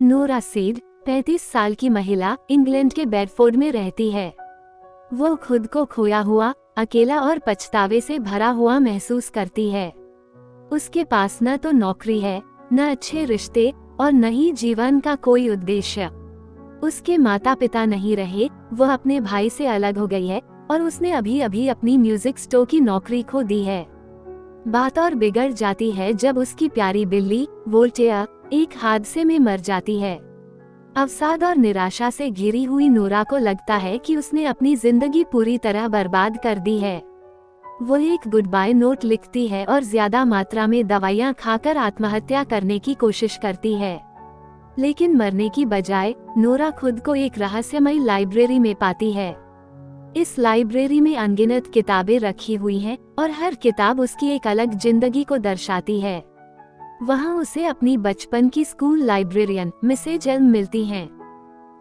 Nora seed 35 साल की महिला इंग्लैंड के बेडफोर्ड में रहती है। वो खुद को खोया हुआ, अकेला और पछतावे से भरा हुआ महसूस करती है। उसके पास न तो नौकरी है, न अच्छे रिश्ते और न ही जीवन का कोई उद्देश्य। उसके माता पिता नहीं रहे, वह अपने भाई से अलग हो गई है और उसने अभी अभी अपनी म्यूजिक स्टोर की नौकरी खो दी है। बात और बिगड़ जाती है जब उसकी प्यारी बिल्ली वोल्टेयर एक हादसे में मर जाती है। अवसाद और निराशा से घिरी हुई नोरा को लगता है कि उसने अपनी जिंदगी पूरी तरह बर्बाद कर दी है। वो एक गुड बाय नोट लिखती है और ज्यादा मात्रा में दवाइयाँ खाकर आत्महत्या करने की कोशिश करती है। लेकिन मरने की बजाय नोरा खुद को एक रहस्यमयी लाइब्रेरी में पाती है। इस लाइब्रेरी में अनगिनत किताबें रखी हुई हैं और हर किताब उसकी एक अलग जिंदगी को दर्शाती है। वहाँ उसे अपनी बचपन की स्कूल लाइब्रेरियन मिसेज एल्म मिलती हैं।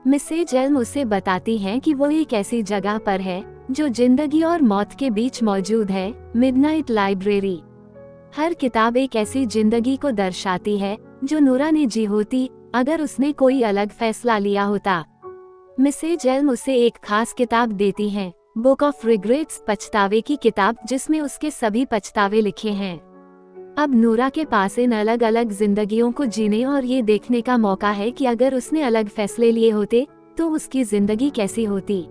मिसेज एल्म उसे बताती हैं कि वो एक ऐसी जगह पर है जो जिंदगी और मौत के बीच मौजूद है, मिडनाइट लाइब्रेरी। हर किताब एक ऐसी जिंदगी को दर्शाती है जो नोरा ने जी होती अगर उसने कोई अलग फैसला लिया होता। मिसेज एल्म उसे एक खास किताब देती हैं, बुक ऑफ रिग्रेट्स, पछतावे की किताब, जिसमें उसके सभी पछतावे लिखे हैं। अब नोरा के पास इन अलग अलग जिंदगियों को जीने और ये देखने का मौका है कि अगर उसने अलग फैसले लिए होते तो उसकी जिंदगी कैसी होती।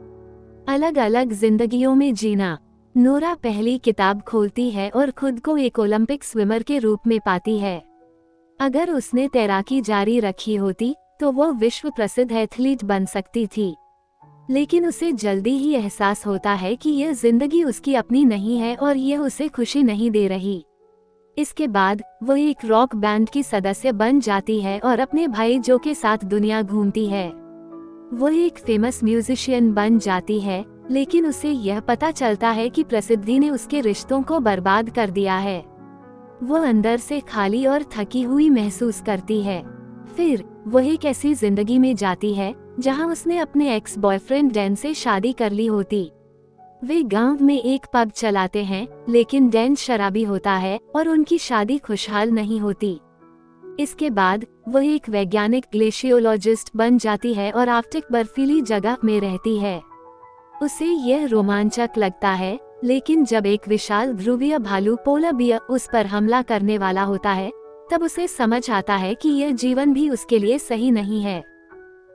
अलग अलग जिंदगियों में जीना। नोरा पहली किताब खोलती है और खुद को एक ओलंपिक स्विमर के रूप में पाती है। अगर उसने तैराकी जारी रखी होती तो वो विश्व प्रसिद्ध एथलीट बन सकती थी। लेकिन उसे जल्दी ही एहसास होता है कि यह जिंदगी उसकी अपनी नहीं है और यह उसे खुशी नहीं दे रही। इसके बाद वो एक रॉक बैंड की सदस्य बन जाती है और अपने भाई जो के साथ दुनिया घूमती है। वो एक फेमस म्यूजिशियन बन जाती है, लेकिन उसे यह पता चलता है कि प्रसिद्धि ने उसके रिश्तों को बर्बाद कर दिया है। वो अंदर से खाली और थकी हुई महसूस करती है। फिर वो एक ऐसी जिंदगी में जाती है जहां उसने अपने एक्स बॉयफ्रेंड डैन से शादी कर ली होती। वे गांव में एक पब चलाते हैं, लेकिन डैन शराबी होता है और उनकी शादी खुशहाल नहीं होती। इसके बाद वो एक वैज्ञानिक ग्लेशियोलॉजिस्ट बन जाती है और आर्कटिक बर्फीली जगह में रहती है। उसे यह रोमांचक लगता है, लेकिन जब एक विशाल ध्रुवीय भालू पोलर बियर उस पर हमला करने वाला होता है, तब उसे समझ आता है कि यह जीवन भी उसके लिए सही नहीं है।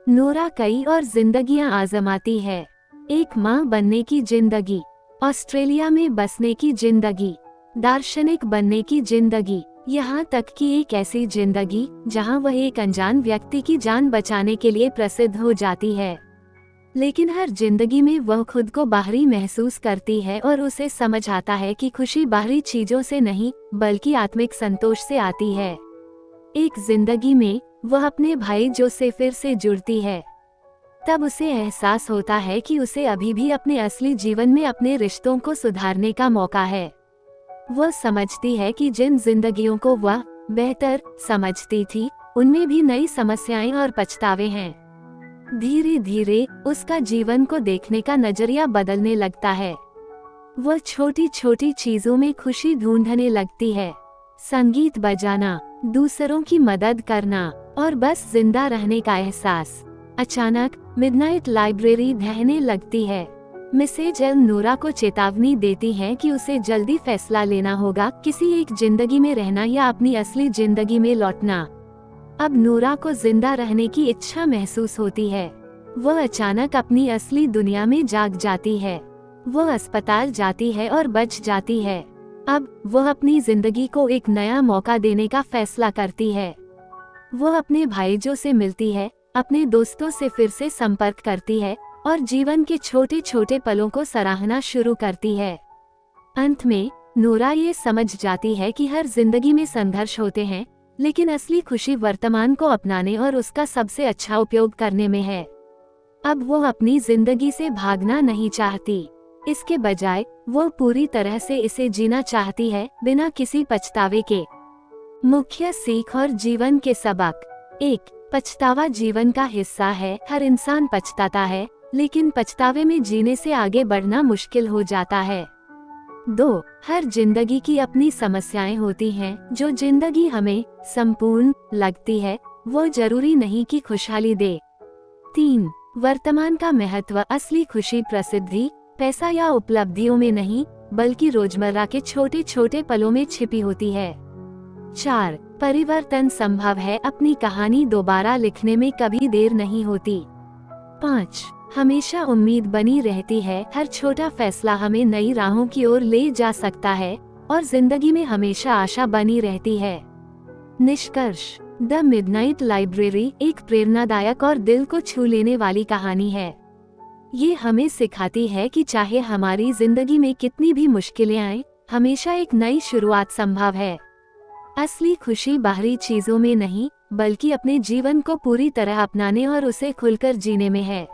नोरा कई और जिंदगियां आजमाती है। एक माँ बनने की जिंदगी, ऑस्ट्रेलिया में बसने की जिंदगी, दार्शनिक बनने की जिंदगी, यहाँ तक कि एक ऐसी जिंदगी जहाँ वह एक अनजान व्यक्ति की जान बचाने के लिए प्रसिद्ध हो जाती है। लेकिन हर जिंदगी में वह खुद को बाहरी महसूस करती है और उसे समझ आता है कि खुशी बाहरी चीजों से नहीं बल्कि आत्मिक संतोष से आती है। एक जिंदगी में वह अपने भाई जो से फिर से जुड़ती है। तब उसे एहसास होता है कि उसे अभी भी अपने असली जीवन में अपने रिश्तों को सुधारने का मौका है। वह समझती है कि जिन जिंदगियों को वह बेहतर समझती थी, उनमें भी नई समस्याएं और पछतावे हैं। धीरे धीरे उसका जीवन को देखने का नजरिया बदलने लगता है। वह छोटी छोटी चीजों में खुशी ढूंढने लगती है, संगीत बजाना, दूसरों की मदद करना और बस जिंदा रहने का एहसास। अचानक मिडनाइट लाइब्रेरी ढहने लगती है। मिसेज एल्म नोरा को चेतावनी देती हैं कि उसे जल्दी फैसला लेना होगा, किसी एक जिंदगी में रहना या अपनी असली जिंदगी में लौटना। अब नोरा को जिंदा रहने की इच्छा महसूस होती है। वह अचानक अपनी असली दुनिया में जाग जाती है। वह अस्पताल जाती है और बच जाती है। अब वह अपनी जिंदगी को एक नया मौका देने का फैसला करती है। वह अपने भाईजों से मिलती है, अपने दोस्तों से फिर से संपर्क करती है और जीवन के छोटे छोटे पलों को सराहना शुरू करती है। अंत में नोरा ये समझ जाती है कि हर जिंदगी में संघर्ष होते हैं, लेकिन असली खुशी वर्तमान को अपनाने और उसका सबसे अच्छा उपयोग करने में है। अब वो अपनी जिंदगी से भागना नहीं चाहती, इसके बजाय वो पूरी तरह से इसे जीना चाहती है, बिना किसी पछतावे के। मुख्य सीख और जीवन के सबक। 1. पछतावा जीवन का हिस्सा है। हर इंसान पछताता है, लेकिन पछतावे में जीने से आगे बढ़ना मुश्किल हो जाता है। 2. हर जिंदगी की अपनी समस्याएं होती हैं। जो जिंदगी हमें संपूर्ण लगती है, वो जरूरी नहीं कि खुशहाली दे। 3. वर्तमान का महत्व। असली खुशी प्रसिद्धि, पैसा या उपलब्धियों में नहीं, बल्कि रोजमर्रा के छोटे छोटे पलों में छिपी होती है। 4. परिवर्तन संभव है। अपनी कहानी दोबारा लिखने में कभी देर नहीं होती। 5. हमेशा उम्मीद बनी रहती है। हर छोटा फैसला हमें नई राहों की ओर ले जा सकता है और जिंदगी में हमेशा आशा बनी रहती है। निष्कर्ष। द मिडनाइट लाइब्रेरी एक प्रेरणादायक और दिल को छू लेने वाली कहानी है। ये हमें सिखाती है कि चाहे हमारी जिंदगी में कितनी भी मुश्किलें आएं, हमेशा एक नई शुरुआत संभव है। असली खुशी बाहरी चीजों में नहीं, बल्कि अपने जीवन को पूरी तरह अपनाने और उसे खुलकर जीने में है।